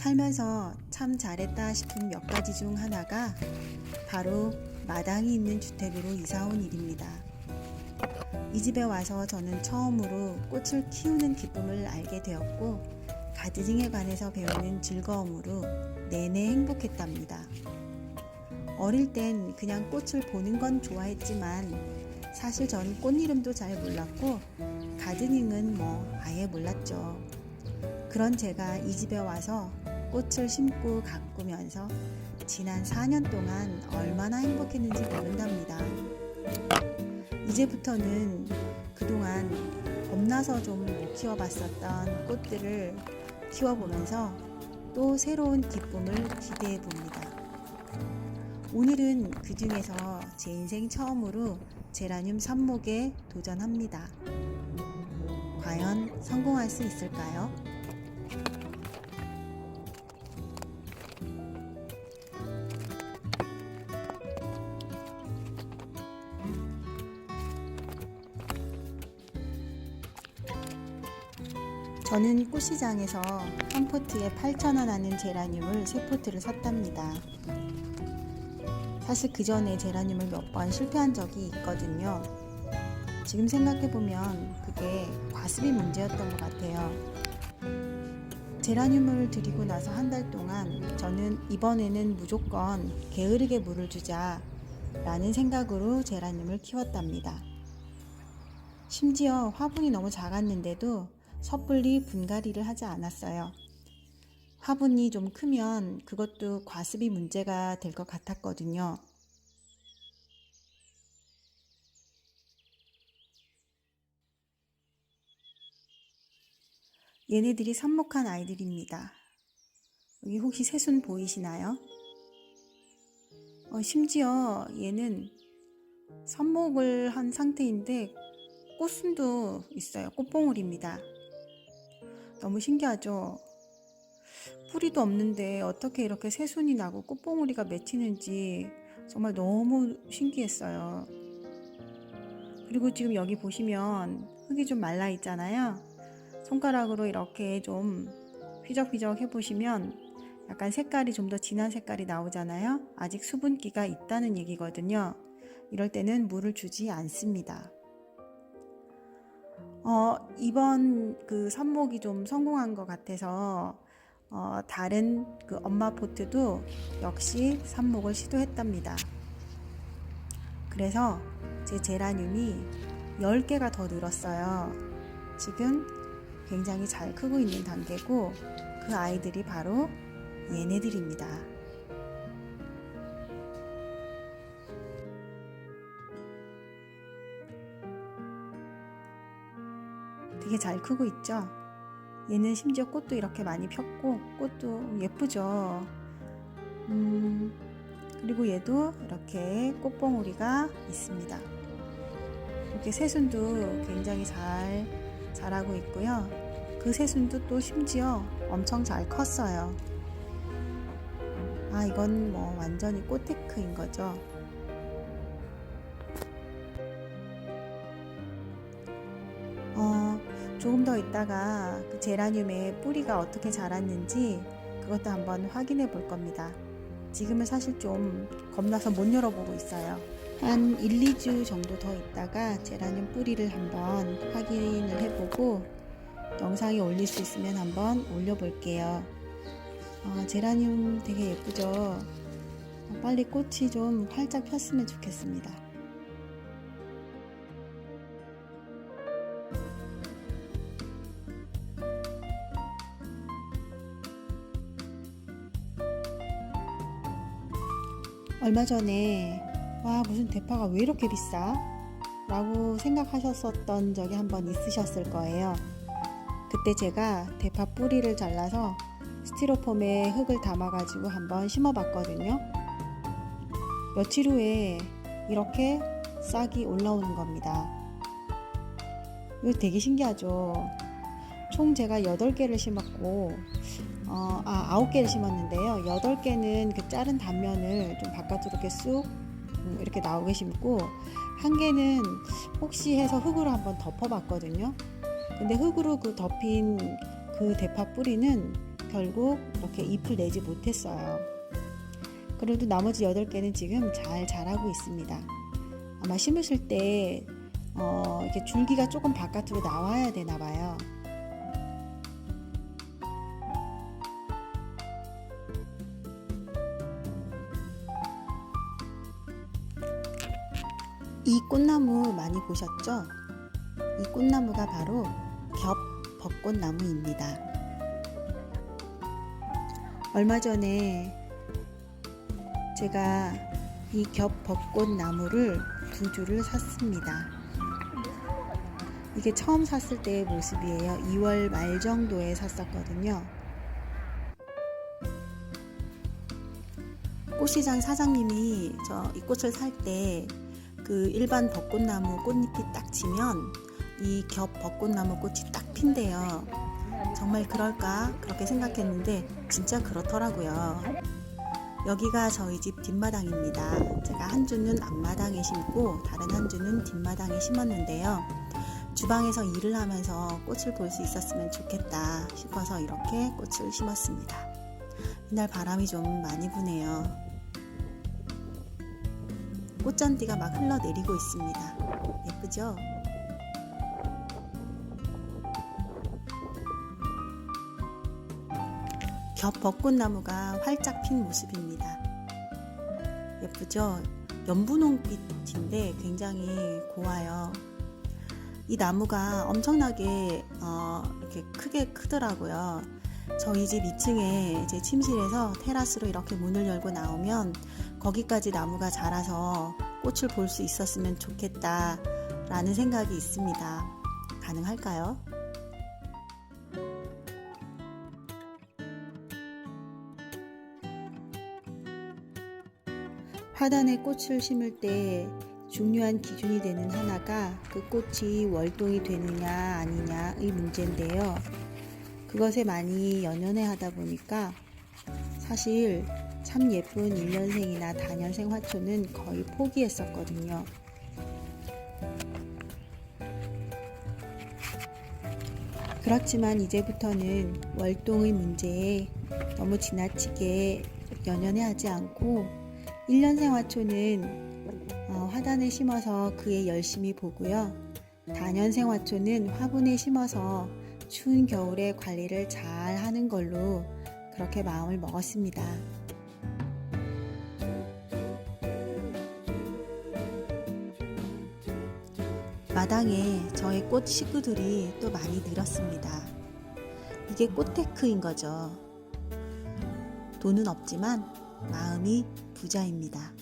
살면서 참 잘했다 싶은 몇 가지 중 하나가 바로 마당이 있는 주택으로 이사 온 일입니다. 이 집에 와서 저는 처음으로 꽃을 키우는 기쁨을 알게 되었고, 가드닝에 관해서 배우는 즐거움으로 내내 행복했답니다. 어릴 땐 그냥 꽃을 보는 건 좋아했지만 사실 전 꽃 이름도 잘 몰랐고 가드닝은 아예 몰랐죠. 그런 제가 이 집에 와서 꽃을 심고 가꾸면서 지난 4년 동안 얼마나 행복했는지 모른답니다. 이제부터는 그동안 겁나서 좀 못 키워봤었던 꽃들을 키워보면서 또 새로운 기쁨을 기대해 봅니다. 오늘은 그 중에서 제 인생 처음으로 제라늄 삽목에 도전합니다. 과연 성공할 수 있을까요? 저는 꽃시장에서 한 포트에 8,000원 하는 제라늄을 3포트를 샀답니다. 사실 그 전에 제라늄을 몇 번 실패한 적이 있거든요. 지금 생각해보면 그게 과습이 문제였던 것 같아요. 제라늄을 들이고 나서 한 달 동안 저는 이번에는 무조건 게으르게 물을 주자 라는 생각으로 제라늄을 키웠답니다. 심지어 화분이 너무 작았는데도 섣불리 분갈이를 하지 않았어요. 화분이 좀 크면 그것도 과습이 문제가 될 것 같았거든요. 얘네들이 삽목한 아이들입니다. 여기 혹시 새순 보이시나요? 심지어 얘는 삽목을 한 상태인데 꽃순도 있어요. 꽃봉오리입니다. 너무 신기하죠? 뿌리도 없는데 어떻게 이렇게 새순이 나고 꽃봉오리가 맺히는지 정말 너무 신기했어요. 그리고 지금 여기 보시면 흙이 좀 말라 있잖아요. 손가락으로 이렇게 좀 휘적휘적 해보시면 약간 색깔이 좀 더 진한 색깔이 나오잖아요. 아직 수분기가 있다는 얘기거든요. 이럴 때는 물을 주지 않습니다. 이번 그 삽목이 좀 성공한 것 같아서 다른 그 엄마 포트도 역시 삽목을 시도했답니다. 그래서 제 제라늄이 10개가 더 늘었어요. 지금 굉장히 잘 크고 있는 단계고 그 아이들이 바로 얘네들입니다. 되게 잘 크고 있죠? 얘는 심지어 꽃도 이렇게 많이 폈고 꽃도 예쁘죠? 그리고 얘도 이렇게 꽃봉오리가 있습니다. 이렇게 새순도 굉장히 잘 자라고 있고요. 그 새순도 또 심지어 엄청 잘 컸어요. 이건 완전히 꽃테크인 거죠. 조금 더 있다가 그 제라늄의 뿌리가 어떻게 자랐는지 그것도 한번 확인해 볼 겁니다. 지금은 사실 좀 겁나서 못 열어보고 있어요. 한 1, 2주 정도 더 있다가 제라늄 뿌리를 한번 확인을 해보고 영상에 올릴 수 있으면 한번 올려볼게요. 제라늄 되게 예쁘죠? 빨리 꽃이 좀 활짝 폈으면 좋겠습니다. 얼마 전에 무슨 대파가 왜 이렇게 비싸? 라고 생각하셨었던 적이 한번 있으셨을 거예요. 그때 제가 대파 뿌리를 잘라서 스티로폼에 흙을 담아가지고 한번 심어봤거든요. 며칠 후에 이렇게 싹이 올라오는 겁니다. 이거 되게 신기하죠? 총 제가 8개를 심었고 9개를 심었는데요. 8개는 그 자른 단면을 좀 바깥으로 이렇게 쑥 이렇게 나오게 심고, 1개는 혹시 해서 흙으로 한번 덮어봤거든요. 근데 흙으로 그 덮인 그 대파 뿌리는 결국 이렇게 잎을 내지 못했어요. 그래도 나머지 8개는 지금 잘 자라고 있습니다. 아마 심으실 때 이렇게 줄기가 조금 바깥으로 나와야 되나 봐요. 이 꽃나무 많이 보셨죠? 이 꽃나무가 바로 겹벚꽃나무입니다. 얼마 전에 제가 이 겹벚꽃나무를 2주를 샀습니다. 이게 처음 샀을 때의 모습이에요. 2월 말 정도에 샀었거든요. 꽃시장 사장님이 이 꽃을 살 때 그 일반 벚꽃나무 꽃잎이 딱 지면 이 겹벚꽃나무 꽃이 딱 핀대요. 정말 그럴까? 그렇게 생각했는데 진짜 그렇더라고요. 여기가 저희 집 뒷마당입니다. 제가 한 주는 앞마당에 심고 다른 한 주는 뒷마당에 심었는데요. 주방에서 일을 하면서 꽃을 볼 수 있었으면 좋겠다 싶어서 이렇게 꽃을 심었습니다. 이날 바람이 좀 많이 부네요. 꽃잔디가 막 흘러내리고 있습니다. 예쁘죠? 겹벚꽃나무가 활짝 핀 모습입니다. 예쁘죠? 연분홍빛인데 굉장히 고와요. 이 나무가 엄청나게 이렇게 크게 크더라고요. 저희 집 2층에 제 침실에서 테라스로 이렇게 문을 열고 나오면 거기까지 나무가 자라서 꽃을 볼 수 있었으면 좋겠다 라는 생각이 있습니다. 가능할까요? 화단에 꽃을 심을 때 중요한 기준이 되는 하나가 그 꽃이 월동이 되느냐 아니냐의 문제인데요. 그것에 많이 연연해 하다 보니까 사실 참 예쁜 1년생이나 다년생 화초는 거의 포기했었거든요. 그렇지만 이제부터는 월동의 문제에 너무 지나치게 연연해 하지 않고 1년생 화초는 화단에 심어서 그에 열심히 보고요. 다년생 화초는 화분에 심어서 추운 겨울에 관리를 잘 하는 걸로 그렇게 마음을 먹었습니다. 마당에 저의 꽃 식구들이 또 많이 늘었습니다. 이게 꽃테크인 거죠. 돈은 없지만 마음이 부자입니다.